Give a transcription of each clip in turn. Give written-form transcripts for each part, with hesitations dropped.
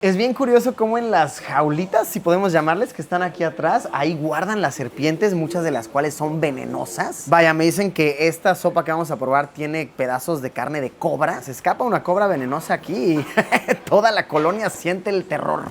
Es bien curioso cómo en las jaulitas, si podemos llamarles, que están aquí atrás, ahí guardan las serpientes, muchas de las cuales son venenosas. Vaya, me dicen que esta sopa que vamos a probar tiene pedazos de carne de cobra. Se escapa una cobra venenosa aquí y toda la colonia siente el terror.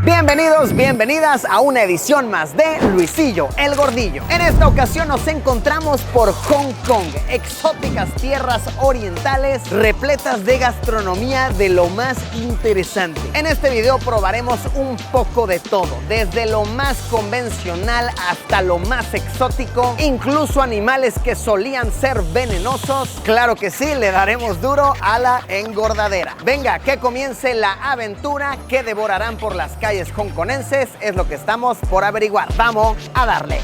Bienvenidos, bienvenidas a una edición más de Luisillo el Gordillo. En esta ocasión nos encontramos por Hong Kong, exóticas tierras orientales repletas de gastronomía de lo más interesante. En este video probaremos un poco de todo, desde lo más convencional hasta lo más exótico, incluso animales que solían ser venenosos. Claro que sí, le daremos duro a la engordadera. Venga, que comience la aventura que devorarán por las calles hongkonenses, es lo que estamos por averiguar. Vamos a darle.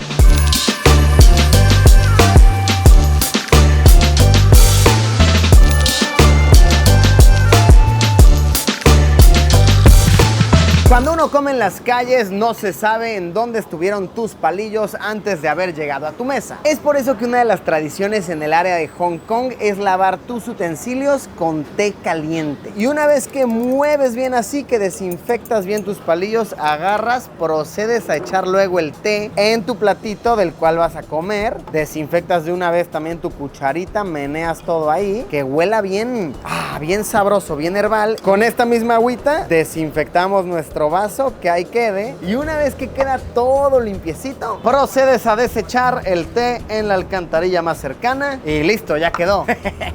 Cuando uno come en las calles, no se sabe en dónde estuvieron tus palillos antes de haber llegado a tu mesa. Es por eso que una de las tradiciones en el área de Hong Kong es lavar tus utensilios con té caliente. Y una vez que mueves bien así, que desinfectas bien tus palillos, agarras, procedes a echar luego el té en tu platito del cual vas a comer. Desinfectas de una vez también tu cucharita, meneas todo ahí, que huela bien, bien sabroso, bien herbal. Con esta misma agüita, desinfectamos nuestro vaso, que ahí quede, y una vez que queda todo limpiecito, procedes a desechar el té en la alcantarilla más cercana y listo, ya quedó.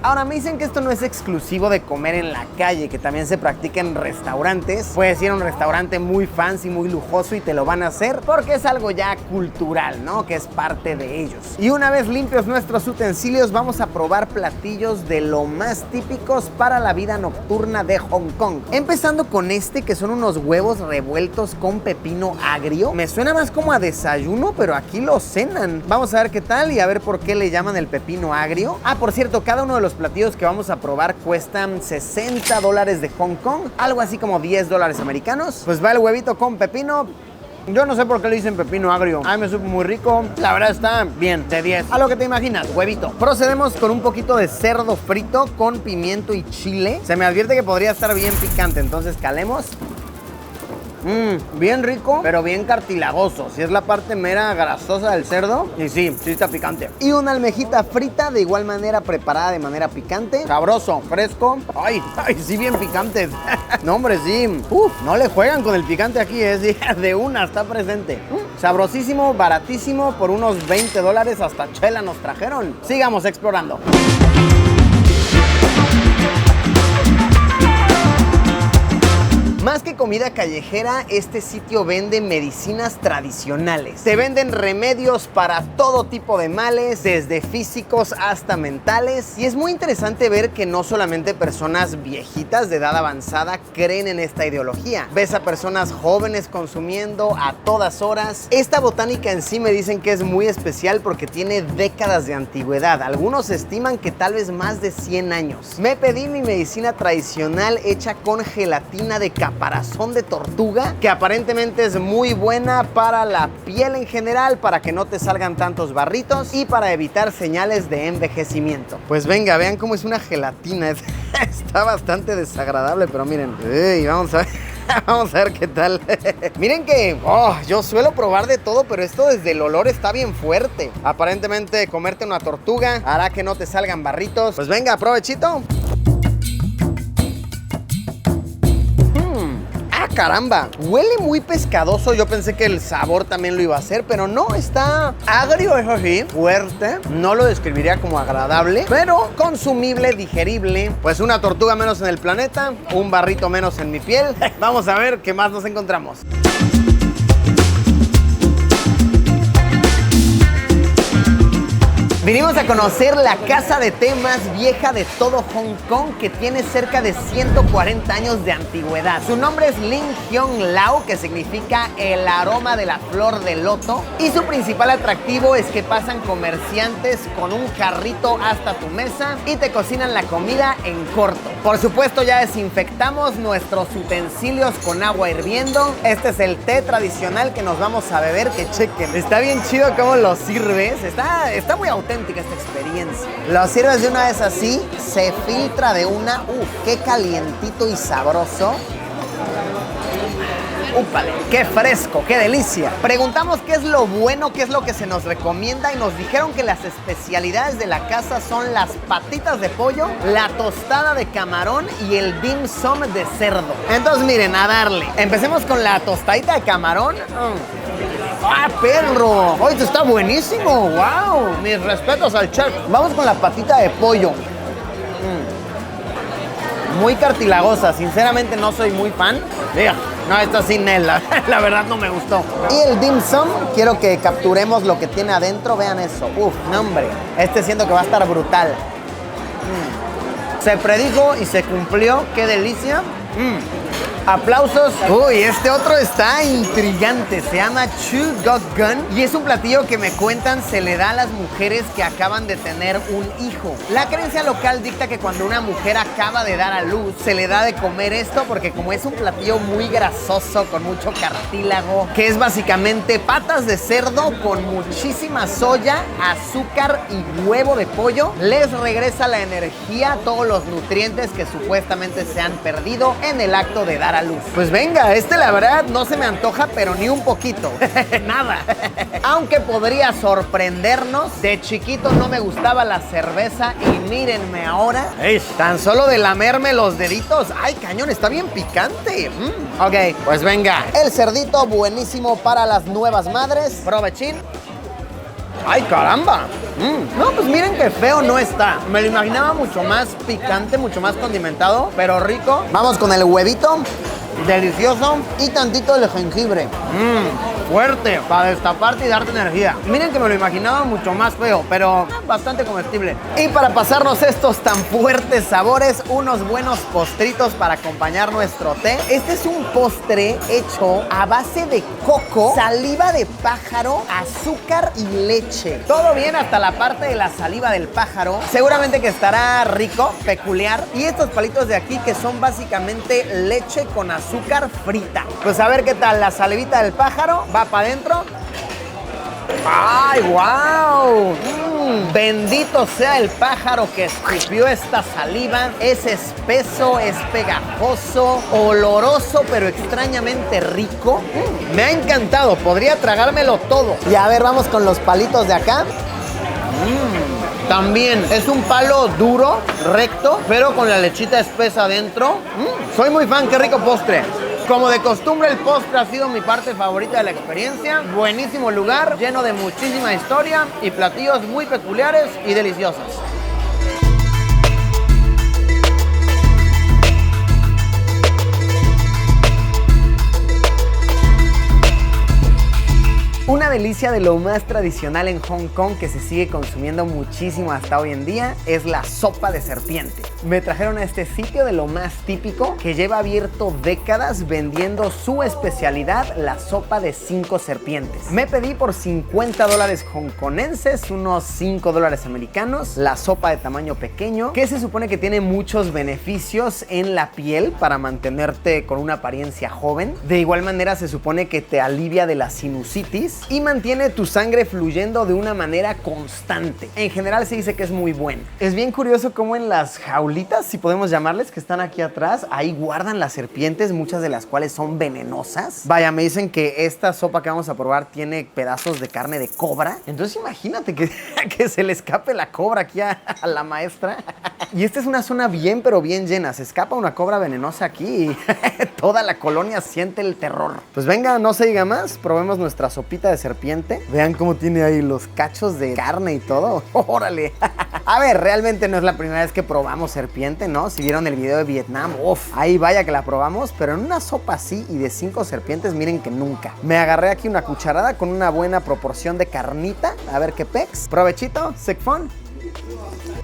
Ahora me dicen que esto no es exclusivo de comer en la calle, que también se practica en restaurantes. Puedes ir a un restaurante muy fancy, muy lujoso y te lo van a hacer porque es algo ya cultural, ¿no? Que es parte de ellos. Y una vez limpios nuestros utensilios, vamos a probar platillos de lo más típicos para la vida nocturna de Hong Kong. Empezando con este, que son unos huevos revueltos con pepino agrio. Me suena más como a desayuno, pero aquí lo cenan. Vamos a ver qué tal y a ver por qué le llaman el pepino agrio. Por cierto, cada uno de los platillos que vamos a probar cuestan $60 de Hong Kong, algo así como $10 americanos. Pues va el huevito con pepino. Yo no sé por qué le dicen pepino agrio. A mí me supo muy rico. La verdad está bien, de 10. A lo que te imaginas, huevito. Procedemos con un poquito de cerdo frito con pimiento y chile. Se me advierte que podría estar bien picante, entonces calemos. Bien rico, pero bien cartilagoso. Si es la parte mera grasosa del cerdo. Y sí está picante. Y una almejita frita de igual manera, preparada de manera picante. Sabroso, fresco. Ay, sí, bien picantes. No, hombre, sí. No le juegan con el picante aquí, de una está presente. Sabrosísimo, baratísimo. Por unos $20 hasta chela nos trajeron. Sigamos explorando. Más que comida callejera, este sitio vende medicinas tradicionales. Te venden remedios para todo tipo de males, desde físicos hasta mentales. Y es muy interesante ver que no solamente personas viejitas de edad avanzada creen en esta ideología. Ves a personas jóvenes consumiendo a todas horas. Esta botánica en sí me dicen que es muy especial porque tiene décadas de antigüedad. Algunos estiman que tal vez más de 100 años. Me pedí mi medicina tradicional hecha con gelatina de caparazón de tortuga, que aparentemente es muy buena para la piel en general, para que no te salgan tantos barritos y para evitar señales de envejecimiento. Pues venga, vean cómo es una gelatina. Está bastante desagradable, pero miren. Vamos a ver. Vamos a ver qué tal. Miren que yo suelo probar de todo, pero esto desde el olor está bien fuerte. Aparentemente comerte una tortuga hará que no te salgan barritos. Pues venga, provechito. Caramba, huele muy pescadoso. Yo pensé que el sabor también lo iba a hacer, pero no, está agrio, eso sí, fuerte. No lo describiría como agradable, pero consumible, digerible. Pues una tortuga menos en el planeta, un barrito menos en mi piel. Vamos a ver qué más nos encontramos. Vinimos a conocer la casa de té más vieja de todo Hong Kong, que tiene cerca de 140 años de antigüedad. Su nombre es Ling Hiong Lau, que significa el aroma de la flor de loto. Y su principal atractivo es que pasan comerciantes con un carrito hasta tu mesa y te cocinan la comida en corto. Por supuesto, ya desinfectamos nuestros utensilios con agua hirviendo. Este es el té tradicional que nos vamos a beber, que chequen. Está bien chido cómo lo sirves. Está muy auténtica esta experiencia. Lo sirves de una vez así, se filtra de una. Qué calientito y sabroso. ¡Úpale! ¡Qué fresco! ¡Qué delicia! Preguntamos qué es lo bueno, qué es lo que se nos recomienda y nos dijeron que las especialidades de la casa son las patitas de pollo, la tostada de camarón y el dim sum de cerdo. Entonces miren, a darle. Empecemos con la tostadita de camarón. ¡Ah, perro! ¡Oye, esto está buenísimo! ¡Wow! Mis respetos al chef. Vamos con la patita de pollo. Muy cartilagosa, sinceramente no soy muy fan. Mira, no, esta sin él, la verdad no me gustó. Y el dim sum, quiero que capturemos lo que tiene adentro, vean eso. No hombre, siento que va a estar brutal. Se predijo y se cumplió, qué delicia. Aplausos. Uy, este otro está intrigante. Se llama Chu Gok Gun y es un platillo que me cuentan se le da a las mujeres que acaban de tener un hijo. La creencia local dicta que cuando una mujer acaba de dar a luz, se le da de comer esto porque como es un platillo muy grasoso, con mucho cartílago, que es básicamente patas de cerdo con muchísima soya, azúcar y huevo de pollo, les regresa la energía, todos los nutrientes que supuestamente se han perdido en el acto de dar a luz. Pues venga, la verdad no se me antoja, pero ni un poquito. Nada. Aunque podría sorprendernos, de chiquito no me gustaba la cerveza y mírenme ahora. Tan solo de lamerme los deditos. Ay, cañón, está bien picante. Ok, pues venga. El cerdito buenísimo para las nuevas madres. Provechín. ¡Ay, caramba! No, pues miren qué feo no está. Me lo imaginaba mucho más picante, mucho más condimentado, pero rico. Vamos con el huevito. Delicioso. Y tantito de jengibre. Fuerte, para destaparte y darte energía. Miren que me lo imaginaba mucho más feo, pero bastante comestible. Y para pasarnos estos tan fuertes sabores, unos buenos postritos para acompañar nuestro té. Este es un postre hecho a base de coco, saliva de pájaro, azúcar y leche. Todo bien hasta la parte de la saliva del pájaro. Seguramente que estará rico, peculiar. Y estos palitos de aquí que son básicamente leche con azúcar frita. Pues a ver qué tal la salivita del pájaro. Va para adentro. ¡Ay, wow! Bendito sea el pájaro que escupió esta saliva. Es espeso, es pegajoso, oloroso, pero extrañamente rico. Me ha encantado, podría tragármelo todo. Y a ver, vamos con los palitos de acá. También es un palo duro, recto, pero con la lechita espesa adentro. Soy muy fan, qué rico postre. Como de costumbre, el postre ha sido mi parte favorita de la experiencia. Buenísimo lugar, lleno de muchísima historia y platillos muy peculiares y deliciosos. Una delicia de lo más tradicional en Hong Kong que se sigue consumiendo muchísimo hasta hoy en día es la sopa de serpiente. Me trajeron a este sitio de lo más típico que lleva abierto décadas vendiendo su especialidad, la sopa de 5 serpientes. Me pedí por $50 hongkonenses, unos $5 americanos, la sopa de tamaño pequeño que se supone que tiene muchos beneficios en la piel para mantenerte con una apariencia joven. De igual manera se supone que te alivia de la sinusitis y mantiene tu sangre fluyendo de una manera constante. En general se dice que es muy bueno. Es bien curioso cómo en las jaulitas, si podemos llamarles, que están aquí atrás, ahí guardan las serpientes, muchas de las cuales son venenosas. Vaya, me dicen que esta sopa que vamos a probar tiene pedazos de carne de cobra. Entonces imagínate que se le escape la cobra aquí a la maestra. Y esta es una zona bien, pero bien llena. Se escapa una cobra venenosa aquí y toda la colonia siente el terror. Pues venga, no se diga más, probemos nuestra sopita de serpiente. Vean cómo tiene ahí los cachos de carne y todo. ¡Órale! A ver, realmente no es la primera vez que probamos serpiente, ¿no? Si vieron el video de Vietnam, ahí vaya que la probamos, pero en una sopa así y de 5 serpientes, miren que nunca. Me agarré aquí una cucharada con una buena proporción de carnita. A ver qué pex. Provechito, Sek Fon.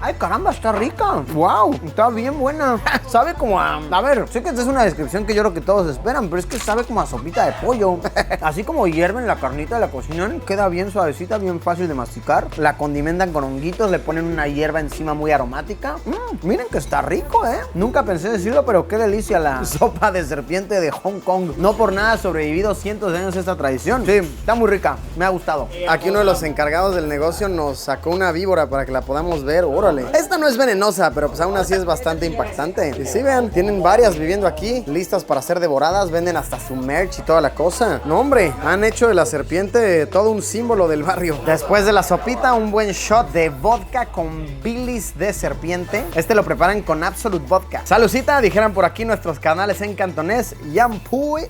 Ay, caramba, está rica. Wow, está bien buena. Sabe como a ver, sé que esta es una descripción que yo creo que todos esperan, pero es que sabe como a sopita de pollo. Así como hierven la carnita, la cocinan, queda bien suavecita, bien fácil de masticar. La condimentan con honguitos, le ponen una hierba encima muy aromática. Miren que está rico, ¿eh? Nunca pensé decirlo, pero qué delicia la sopa de serpiente de Hong Kong. No por nada ha sobrevivido cientos de años esta tradición. Sí, está muy rica, me ha gustado. Aquí uno de los encargados del negocio nos sacó una víbora para que la podamos ver. Órale. Esta no es venenosa, pero pues aún así es bastante impactante. Y sí, vean, tienen varias viviendo aquí, listas para ser devoradas. Venden hasta su merch y toda la cosa. No, hombre, han hecho de la serpiente todo un símbolo del barrio. Después de la sopita, un buen shot de vodka con bilis de serpiente. Este lo preparan con Absolut Vodka. Salucita, dijeran por aquí nuestros canales en cantonés. Yam Pui.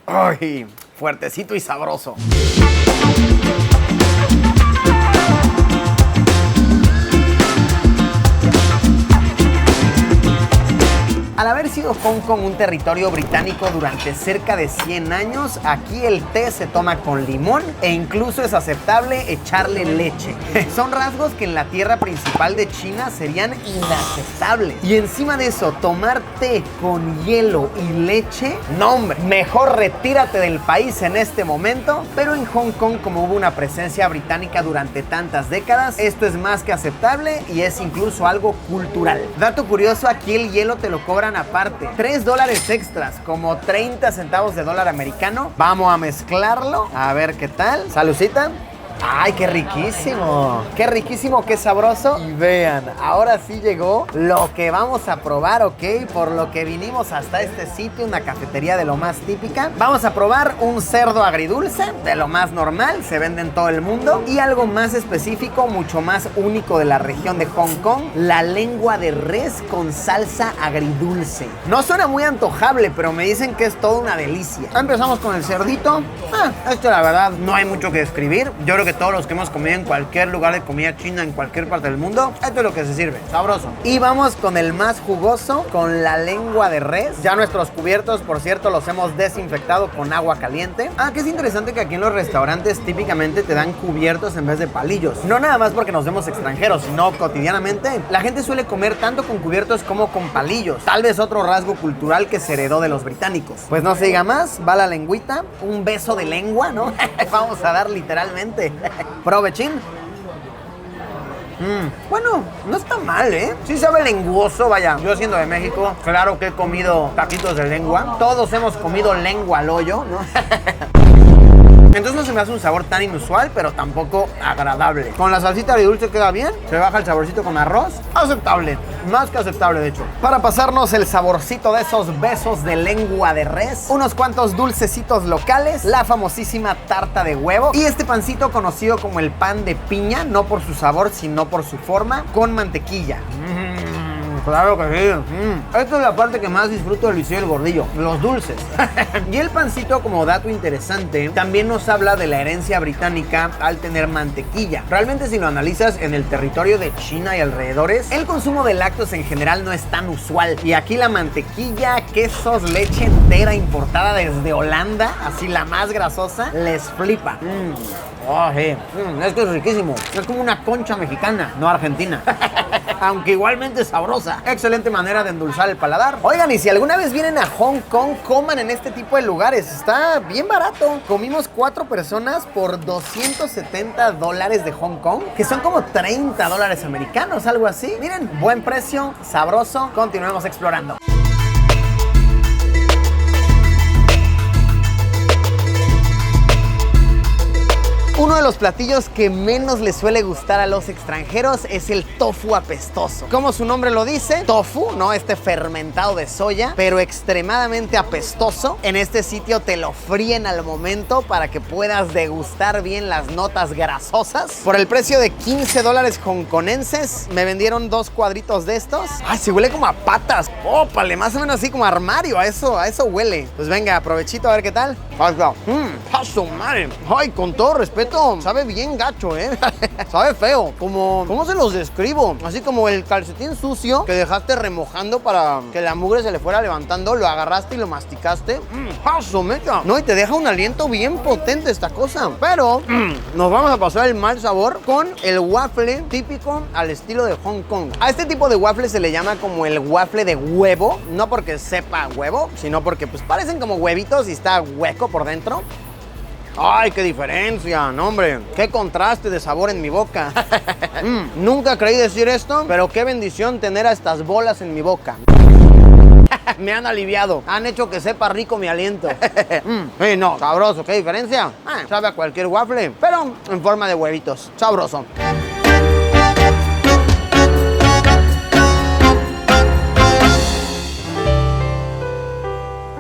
Ay, fuertecito y sabroso. Al haber sido Hong Kong un territorio británico durante cerca de 100 años, aquí el té se toma con limón e incluso es aceptable echarle leche. Son rasgos que en la tierra principal de China serían inaceptables. Y encima de eso, tomar té con hielo y leche, no hombre, mejor retírate del país en este momento. Pero en Hong Kong, como hubo una presencia británica durante tantas décadas, esto es más que aceptable y es incluso algo cultural. Dato curioso, aquí el hielo te lo cobran aparte. $3 extras, como 30 centavos de dólar americano. Vamos a mezclarlo, a ver qué tal. Salucita. ¡Ay, qué riquísimo! ¡Qué riquísimo, qué sabroso! Y vean, ahora sí llegó lo que vamos a probar, ¿ok? Por lo que vinimos hasta este sitio, una cafetería de lo más típica. Vamos a probar un cerdo agridulce, de lo más normal, se vende en todo el mundo. Y algo más específico, mucho más único de la región de Hong Kong, la lengua de res con salsa agridulce. No suena muy antojable, pero me dicen que es toda una delicia. Empezamos con el cerdito. Esto la verdad no hay mucho que describir. Yo creo que todos los que hemos comido en cualquier lugar de comida china en cualquier parte del mundo, esto es lo que se sirve, sabroso. Y vamos con el más jugoso, con la lengua de res. Ya nuestros cubiertos, por cierto, los hemos desinfectado con agua caliente. Que es interesante que aquí en los restaurantes típicamente te dan cubiertos en vez de palillos. No nada más porque nos vemos extranjeros, sino cotidianamente la gente suele comer tanto con cubiertos como con palillos. Tal vez otro rasgo cultural que se heredó de los británicos. Pues no se diga más, va la lengüita, un beso de lengua, ¿no? Vamos a dar literalmente. Provechín. Bueno, no está mal, ¿eh? Sí sabe lenguoso, vaya. Yo siendo de México, claro que he comido taquitos de lengua. Todos hemos comido lengua al hoyo, ¿no? Entonces no se me hace un sabor tan inusual, pero tampoco agradable. Con la salsita agridulce queda bien. Se baja el saborcito con arroz. Aceptable. Más que aceptable, de hecho. Para pasarnos el saborcito de esos besos de lengua de res, unos cuantos dulcecitos locales, la famosísima tarta de huevo y este pancito conocido como el pan de piña, no por su sabor, sino por su forma, con mantequilla. Claro que sí. Esta es la parte que más disfruto del Luis y el Gordillo, los dulces. Y el pancito, como dato interesante, también nos habla de la herencia británica al tener mantequilla. Realmente, si lo analizas, en el territorio de China y alrededores, el consumo de lácteos en general no es tan usual. Y aquí la mantequilla, quesos, leche entera importada desde Holanda, así la más grasosa, les flipa. Esto es riquísimo. Es como una concha mexicana, no argentina. Aunque igualmente sabrosa. Excelente manera de endulzar el paladar. Oigan, y si alguna vez vienen a Hong Kong, coman en este tipo de lugares. Está bien barato. Comimos 4 personas por $270 de Hong Kong, que son como $30 americanos, algo así. Miren, buen precio, sabroso. Continuemos explorando. Uno de los platillos que menos les suele gustar a los extranjeros es el tofu apestoso. Como su nombre lo dice, tofu, ¿no? Este fermentado de soya, pero extremadamente apestoso. En este sitio te lo fríen al momento para que puedas degustar bien las notas grasosas. Por el precio de $15 hongkonenses, me vendieron 2 cuadritos de estos. ¡Ay, se huele como a patas! ¡Ópale! Más o menos así como a armario, a eso huele. Pues venga, aprovechito a ver qué tal. ¡A su madre! ¡Ay, con todo respeto! pero sabe bien gacho, ¿eh? Sabe feo. Como, ¿cómo se los describo? Así como el calcetín sucio que dejaste remojando para que la mugre se le fuera levantando, lo agarraste y lo masticaste. ¡Paso, mecha! No, y te deja un aliento bien potente esta cosa. Pero nos vamos a pasar el mal sabor con el waffle típico al estilo de Hong Kong. A este tipo de waffle se le llama como el waffle de huevo, no porque sepa huevo, sino porque pues parecen como huevitos y está hueco por dentro. ¡Ay, qué diferencia! No, hombre, qué contraste de sabor en mi boca. Nunca creí decir esto, pero qué bendición tener a estas bolas en mi boca. Me han aliviado, han hecho que sepa rico mi aliento. Sí, no, sabroso, qué diferencia. Sabe a cualquier waffle, pero en forma de huevitos. Sabroso.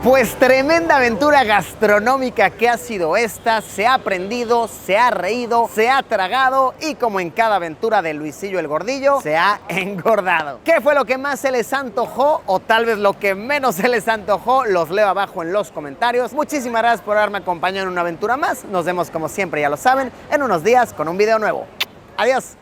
Pues tremenda aventura gastronómica que ha sido esta. Se ha aprendido, se ha reído, se ha tragado y como en cada aventura de Luisillo el Gordillo, se ha engordado. ¿Qué fue lo que más se les antojó o tal vez lo que menos se les antojó? Los leo abajo en los comentarios. Muchísimas gracias por haberme acompañado en una aventura más. Nos vemos como siempre, ya lo saben, en unos días con un video nuevo. Adiós.